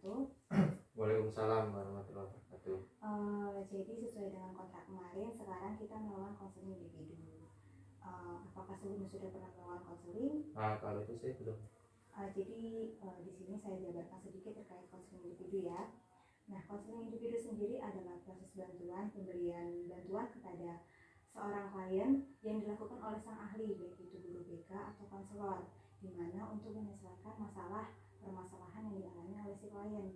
wabarakatuh. Waalaikumsalam warahmatullahi wabarakatuh. Jadi sesuai dengan kontrak kemarin, sekarang kita melakukan konseling individu. Apakah sebelumnya sudah pernah melakukan konseling? Nah, kalau itu saya belum. Jadi di sini saya jabarkan sedikit terkait konseling individu ya. Nah, konseling individu sendiri adalah proses bantuan pemberian bantuan kepada seorang klien yang dilakukan oleh sang ahli, baik itu guru BK atau konselor, di mana untuk menyelesaikan permasalahan yang dialami oleh si klien.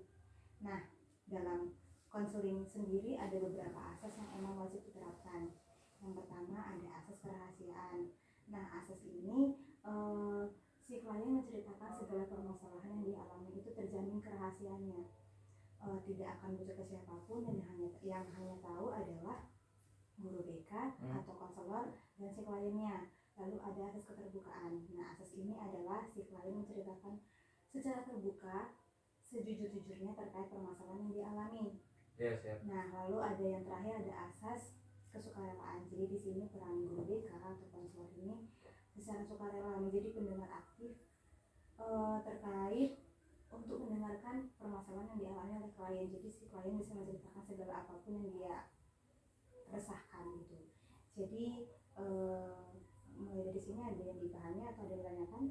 Nah, dalam konseling sendiri ada beberapa asas yang emang wajib diterapkan. Yang pertama ada asas kerahasiaan. Nah, asas ini si klien menceritakan segala permasalahan yang dialami itu terjamin kerahasiaannya. Tidak akan bocor ke siapapun, dan yang hanya tahu adalah guru BK atau konselor dan si kliennya. Lalu ada asas keterbukaan. Nah, asas ini adalah si klien menceritakan secara terbuka sejujur-jujurnya terkait permasalahan yang dialami. Ya, siap. Nah, lalu ada yang terakhir, ada asas kesukarelaan. Jadi di sini peran guru BK atau konselor ini secara sukarela menjadi pendengar aktif terkait untuk mendengarkan permasalahan yang dialami oleh klien. Jadi si klien bisa menceritakan segala apapun yang dia resahkan gitu. Jadi mulai dari sini ada yang dipahami atau ada yang ditanyakan?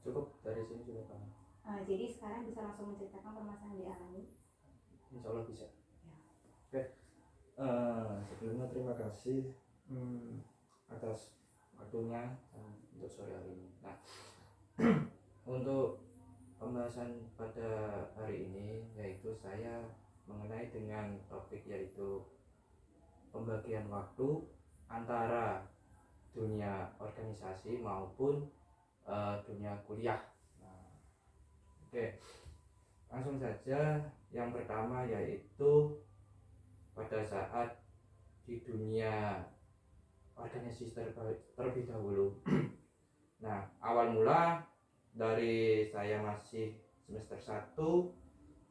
Cukup dari sini sudah paham. Jadi sekarang bisa langsung menceritakan permasalahan yang dialami. Insya Allah bisa. Ya. Oke. Sebelumnya terima kasih atas waktunya untuk sore hari ini. Nah, untuk pembahasan pada hari ini yaitu saya mengenai dengan topik yaitu pembagian waktu antara dunia organisasi maupun dunia kuliah. Nah, oke, langsung saja. Yang pertama yaitu pada saat di dunia organisasi terlebih dahulu. Nah, awal mula dari saya masih semester 1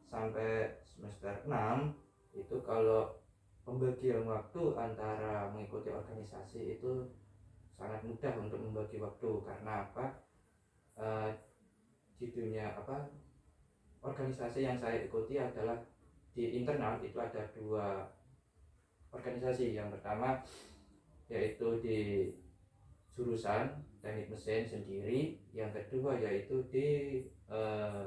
sampai semester 6 itu kalau pembagian waktu antara mengikuti organisasi itu sangat mudah untuk membagi waktu. Karena apa? Di dunia organisasi yang saya ikuti adalah di internal itu ada 2 organisasi. Yang pertama yaitu di jurusan teknik mesin sendiri, yang kedua yaitu di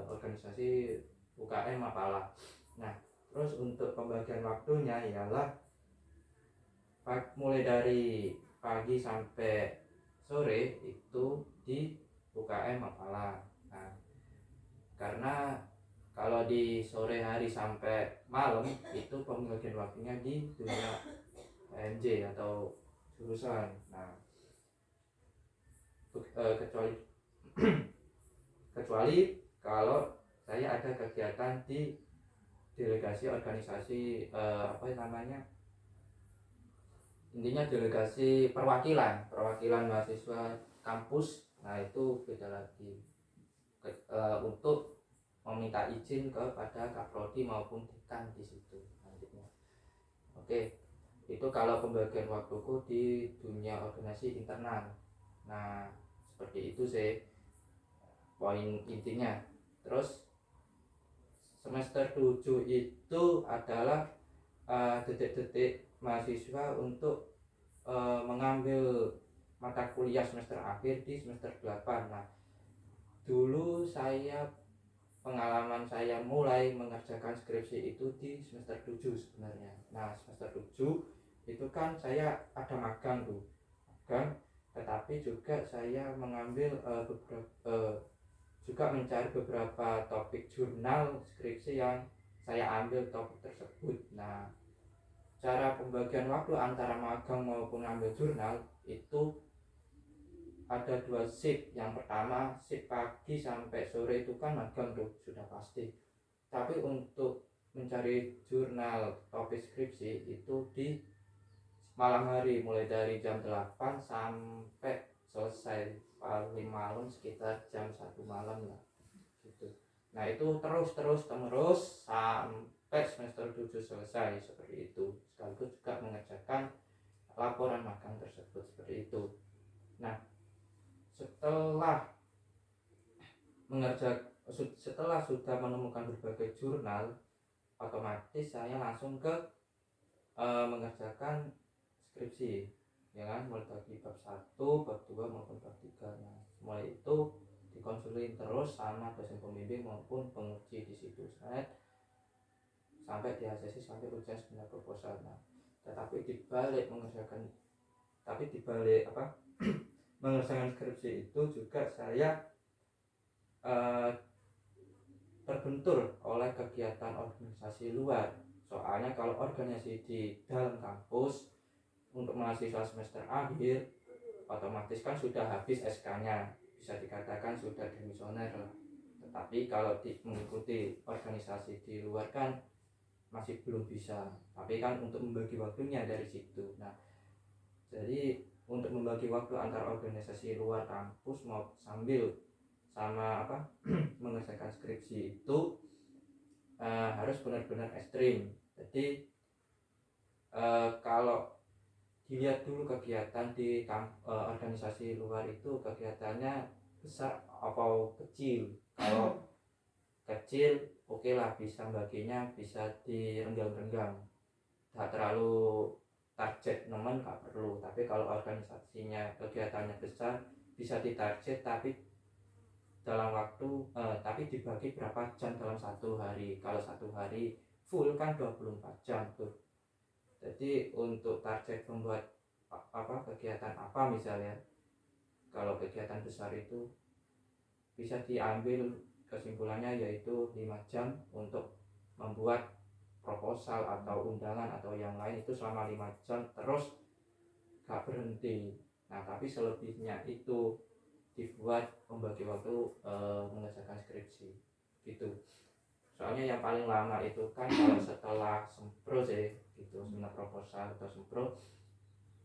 organisasi UKM Mapala. Nah, terus untuk pembagian waktunya ialah mulai dari pagi sampai sore itu di UKM Mapala. Nah, karena kalau di sore hari sampai malam itu pembagian waktunya di dunia PMJ atau jurusan. Nah, kecuali kalau saya ada kegiatan di delegasi organisasi intinya delegasi perwakilan mahasiswa kampus. Nah, itu beda lagi untuk meminta izin kepada kaprodi maupun dekan di situ nantinya. Oke, itu kalau pembagian waktuku di dunia organisasi internal. Nah, seperti itu sih poin intinya. Terus semester 7 itu adalah detik-detik mahasiswa untuk mengambil mata kuliah semester akhir di semester 8. Nah, dulu pengalaman saya mulai mengerjakan skripsi itu di semester 7 sebenarnya. Nah, semester 7 itu kan saya ada magang, tetapi juga saya mengambil juga mencari beberapa topik jurnal skripsi yang saya ambil topik tersebut. Nah, cara pembagian waktu antara magang maupun ambil jurnal itu ada 2 shift. Yang pertama shift pagi sampai sore itu kan magang tuh sudah pasti. Tapi untuk mencari jurnal topik skripsi itu di malam hari, mulai dari jam 8 sampai selesai paling malam sekitar jam 1 malam lah gitu. Nah, itu terus sampai semester 7 selesai seperti itu, sekaligus juga mengerjakan laporan magang tersebut seperti itu. Nah, setelah setelah sudah menemukan berbagai jurnal, otomatis saya langsung ke mengerjakan skripsi, ya kan, mulai dari bab 1, bab 2 maupun bab 3. Nah, mulai itu dikonsulin terus sama dosen pembimbing maupun penguji di situ sampai di ACC, sampai ujian seminar proposal. Nah, tetapi dibalik mengerjakan skripsi itu juga saya terbentur oleh kegiatan organisasi luar. Soalnya kalau organisasi di dalam kampus untuk mahasiswa semester akhir, otomatis kan sudah habis SK-nya, bisa dikatakan sudah demisioner lah. Tetapi kalau mengikuti organisasi di luar kan masih belum bisa. Tapi kan untuk membagi waktunya dari situ. Nah, jadi untuk membagi waktu antara organisasi luar kampus mau sambil sama mengerjakan skripsi itu harus benar-benar ekstrim. Jadi kalau dilihat dulu kegiatan di organisasi luar itu kegiatannya besar atau kecil. Kalau kecil oke lah, bisa baginya bisa direnggang-renggang, tidak terlalu target nemen, nggak perlu. Tapi kalau organisasinya kegiatannya besar bisa ditarget, tapi dalam waktu tapi dibagi berapa jam dalam satu hari. Kalau satu hari full kan 24 jam tuh. Jadi untuk target membuat kegiatan apa misalnya, kalau kegiatan besar itu bisa diambil kesimpulannya yaitu 5 jam untuk membuat proposal atau undangan atau yang lain, itu selama 5 jam terus gak berhenti. Nah, tapi selebihnya itu dibuat membagi waktu mengerjakan skripsi gitu. Soalnya yang paling lama itu kan kalau setelah sempro sih gitu, seminar proposal atau sempro,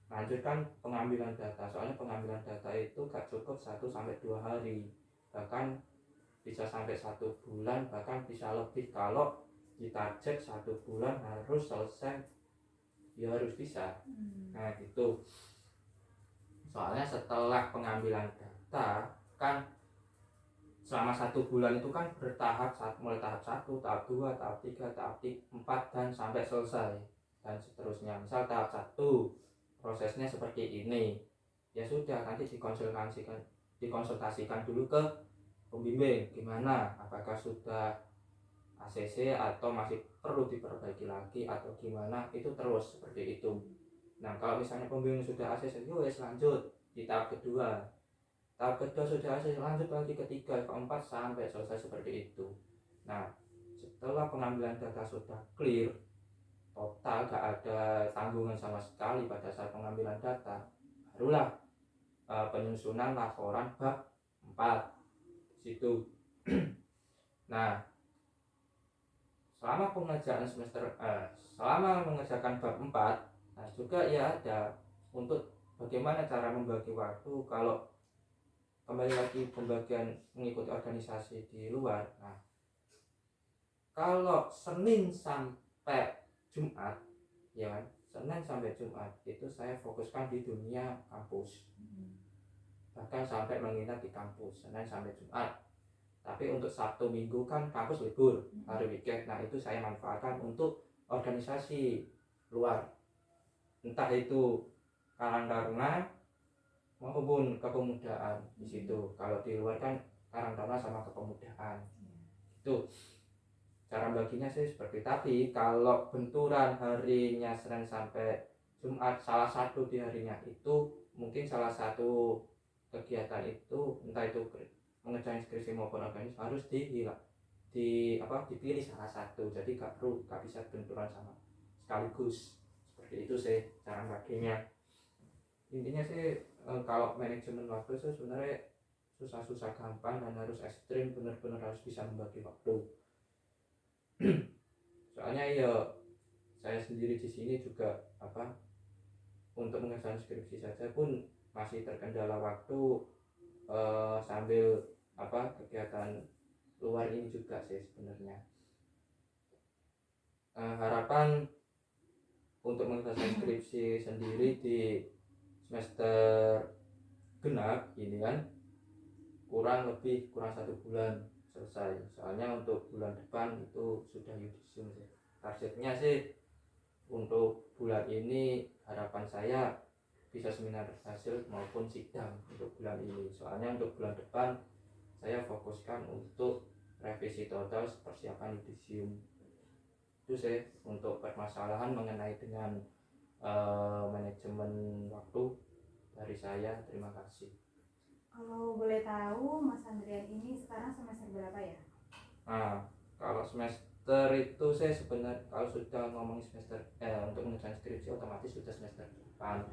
lanjutkan pengambilan data. Soalnya pengambilan data itu gak cukup 1-2 hari, bahkan bisa sampai 1 bulan, bahkan bisa lebih. Kalau ditarget 1 bulan harus selesai, ya harus bisa. Nah gitu. Soalnya setelah pengambilan data kan selama 1 bulan itu kan bertahap, mulai tahap 1, tahap 2, tahap 3, tahap 4 dan sampai selesai dan seterusnya. Misal tahap 1 prosesnya seperti ini, ya sudah, nanti dikonsultasikan dulu ke pembimbing gimana, apakah sudah ACC atau masih perlu diperbaiki lagi atau gimana, itu terus seperti itu. Nah, kalau misalnya pembimbing sudah ACC, yowes lanjut di tahap kedua. Tahap kedua sudah ACC, lanjut lagi ketiga, keempat sampai selesai seperti itu. Nah, setelah pengambilan data sudah clear, total gak ada tanggungan sama sekali pada saat pengambilan data, barulah penyusunan laporan bab 4 situ. Nah, selama mengerjakan bab 4, nah juga ya ada untuk bagaimana cara membagi waktu. Kalau kembali lagi pembagian mengikuti organisasi di luar, nah kalau Senin sampai Jumat, ya kan, Senin sampai Jumat itu saya fokuskan di dunia kampus, bahkan sampai menginap di kampus Senin sampai Jumat. Tapi untuk Sabtu Minggu kan kampus libur, hari weekend. Nah itu saya manfaatkan untuk organisasi luar, entah itu Karang Taruna maupun kepemudaan di situ. Kalau di luar kan Karang Taruna sama kepemudaan. Itu cara baginya sih seperti tadi. Kalau benturan harinya Senin sampai Jumat, salah satu di harinya itu mungkin salah satu kegiatan itu, entah itu mengerjakan skripsi maupun organisasi, harus dipilih salah satu. Jadi gak bisa benturan sama sekaligus. Seperti itu sih cara baginya. Intinya sih kalau manajemen waktu itu sebenarnya susah-susah gampang dan harus ekstrim, benar-benar harus bisa membagi waktu. Soalnya ya saya sendiri di sini juga untuk mengerjakan skripsi saja pun masih terkendala waktu sambil kegiatan luar ini juga sih sebenarnya. Harapan untuk mengerjakan skripsi sendiri di semester genap ini kan kurang 1 bulan selesai. Soalnya untuk bulan depan itu sudah yudisium sih. Targetnya sih untuk bulan ini harapan saya bisa seminar hasil maupun sidang untuk bulan ini. Soalnya untuk bulan depan saya fokuskan untuk revisi total persiapan yudisium. Itu sih untuk permasalahan mengenai dengan manajemen waktu dari saya. Terima kasih. Kalau boleh tahu Mas Andrian ini sekarang semester berapa ya? Nah, kalau semester itu saya sebenarnya kalau sudah ngomong semester untuk mengerjakan skripsi otomatis sudah semester depan.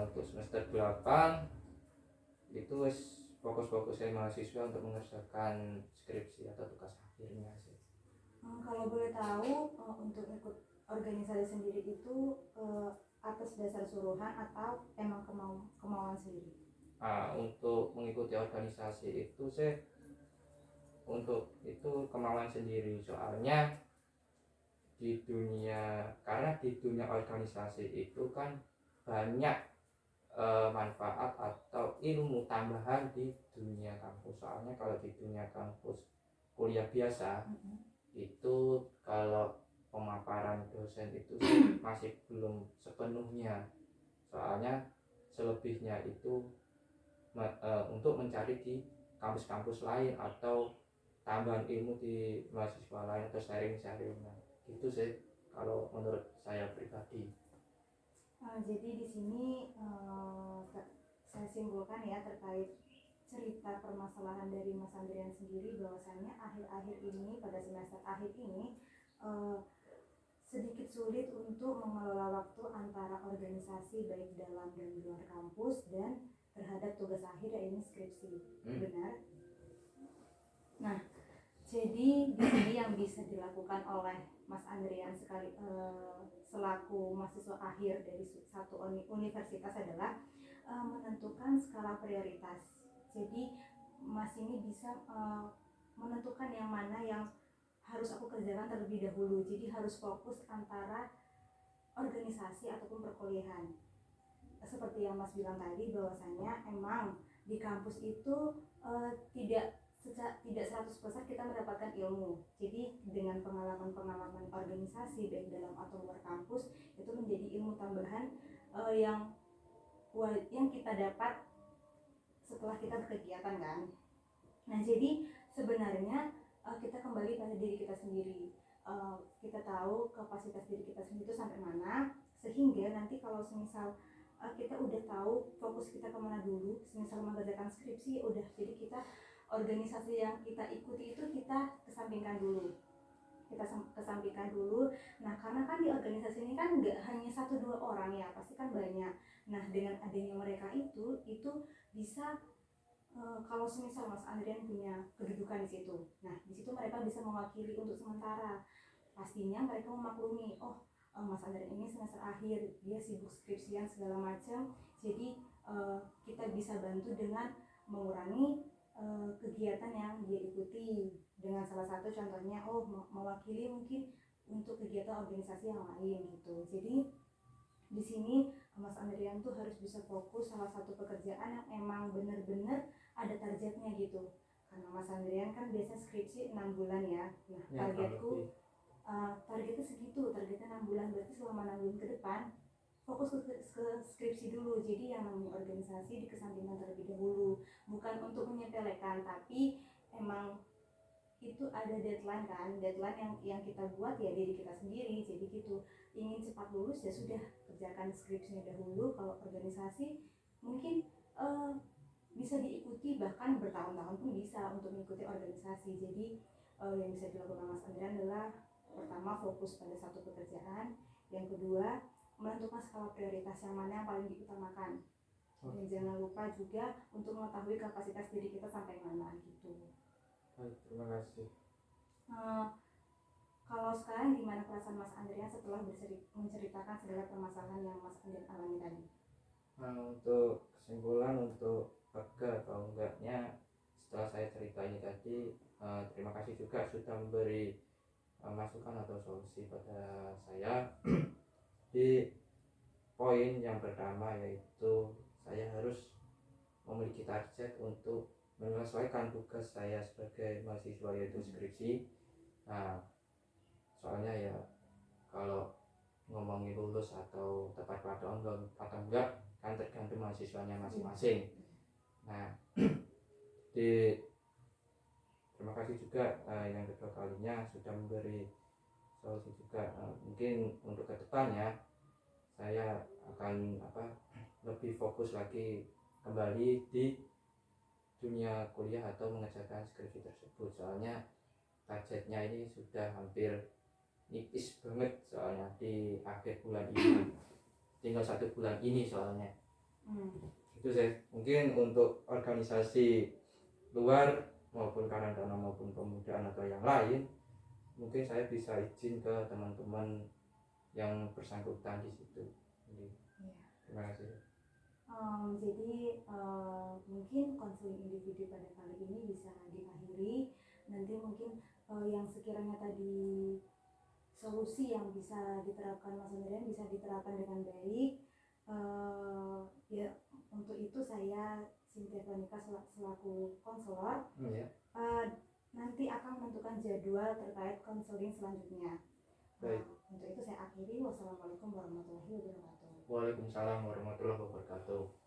Untuk semester 8 itu fokus-fokus saya mahasiswa untuk mengerjakan skripsi atau tugas akhirnya sih. Kalau boleh tahu untuk ikut organisasi sendiri itu atas dasar suruhan atau emang kemauan sendiri? Untuk mengikuti organisasi itu saya untuk itu kemauan sendiri, soalnya karena di dunia organisasi itu kan banyak manfaat atau ilmu tambahan di dunia kampus. Soalnya kalau di dunia kampus kuliah biasa itu kalau pemaparan dosen itu masih belum sepenuhnya, soalnya selebihnya itu untuk mencari di kampus-kampus lain atau tambahan ilmu di mahasiswa lain atau sharing-sharing. Itu sih kalau menurut saya pribadi. Jadi di sini saya simpulkan ya terkait cerita permasalahan dari Mas Andrian sendiri, bahwasannya akhir-akhir ini pada semester akhir ini sedikit sulit untuk mengelola waktu antara organisasi baik dalam dan luar kampus dan terhadap tugas akhir yaitu skripsi. Benar? Nah, jadi di sini yang bisa dilakukan oleh Mas Andrian selaku mahasiswa akhir dari satu universitas adalah menentukan skala prioritas. Jadi Mas ini bisa menentukan yang mana yang harus aku kerjakan terlebih dahulu. Jadi harus fokus antara organisasi ataupun perkuliahan. Seperti yang Mas bilang tadi, bahwasanya emang di kampus itu tidak 100% kita mendapatkan ilmu. Jadi dengan pengalaman-pengalaman organisasi baik dalam atau luar kampus itu menjadi ilmu tambahan yang kita dapat setelah kita berkegiatan kan. Nah, jadi sebenarnya kita kembali pada diri kita sendiri. Kita tahu kapasitas diri kita sendiri itu sampai mana, sehingga nanti kalau semisal kita udah tahu fokus kita kemana dulu, semisal mengerjakan skripsi udah, jadi kita organisasi yang kita ikuti itu kita kesampingkan dulu. Nah, karena kan di organisasi ini kan nggak hanya 1-2 orang ya, pasti kan banyak. Nah, dengan adanya mereka itu bisa kalau semisal Mas Andrian punya kedudukan di situ, nah di situ mereka bisa mewakili untuk sementara. Pastinya mereka memaklumi, Mas Andrian ini semester akhir, dia sibuk skripsian segala macam, jadi kita bisa bantu dengan mengurangi kegiatan yang dia ikuti, dengan salah satu contohnya mewakili mungkin untuk kegiatan organisasi yang lain gitu. Jadi di sini Mas Andrian tuh harus bisa fokus salah satu pekerjaan yang emang benar-benar ada targetnya gitu. Karena Mas Andrian kan biasa skripsi 6 bulan ya. Nah, targetku targetnya segitu, targetnya 6 bulan, berarti selama 6 bulan ke depan fokus ke skripsi dulu. Jadi yang namanya organisasi dikesampingkan terlebih dahulu, bukan untuk menyepelekan, tapi emang itu ada deadline kan, deadline yang kita buat ya diri kita sendiri. Jadi gitu, ingin cepat lulus ya sudah, kerjakan skripsinya dahulu. Kalau organisasi mungkin bisa diikuti bahkan bertahun-tahun pun bisa untuk mengikuti organisasi. Jadi yang bisa dilakukan Mas Andrian adalah pertama fokus pada satu pekerjaan, yang kedua menentukan skala prioritas yang mana yang paling diutamakan, dan jangan lupa juga untuk mengetahui kapasitas diri kita sampai mana gitu. Baik, terima kasih. Kalau sekarang gimana perasaan Mas Andrian setelah menceritakan segala permasalahan yang Mas Andrian alami tadi? Untuk kesimpulan, untuk lega atau enggaknya setelah saya cerita ini tadi, terima kasih juga sudah memberi masukan atau solusi pada saya. Di poin yang pertama, yaitu saya harus memiliki target untuk menyelesaikan tugas saya sebagai mahasiswa yaitu skripsi. Nah, soalnya ya kalau ngomongin lulus atau tepat pada atau enggak kan tergantung mahasiswanya masing-masing. Nah, di terima kasih juga yang kedua kalinya sudah memberi solusi juga. Mungkin untuk kedepannya saya akan lebih fokus lagi kembali di dunia kuliah atau mengerjakan skripsi tersebut, soalnya budgetnya ini sudah hampir nipis banget soalnya di akhir bulan ini. Tinggal 1 bulan ini soalnya. Itu sih mungkin untuk organisasi luar maupun Karang Taruna maupun Pemudaan atau yang lain, mungkin saya bisa izin ke teman-teman yang bersangkutan di situ. Jadi, terima kasih. Jadi mungkin konseling individu pada kali ini bisa diakhiri. Nanti mungkin yang sekiranya tadi solusi yang bisa diterapkan Mas Andrian bisa diterapkan dengan baik. Ya untuk itu saya Cynthia Veronica selaku konselor nanti akan menentukan jadwal terkait konseling selanjutnya. Baik. Untuk itu saya akhiri. Wassalamualaikum warahmatullahi wabarakatuh. Waalaikumsalam warahmatullahi wabarakatuh.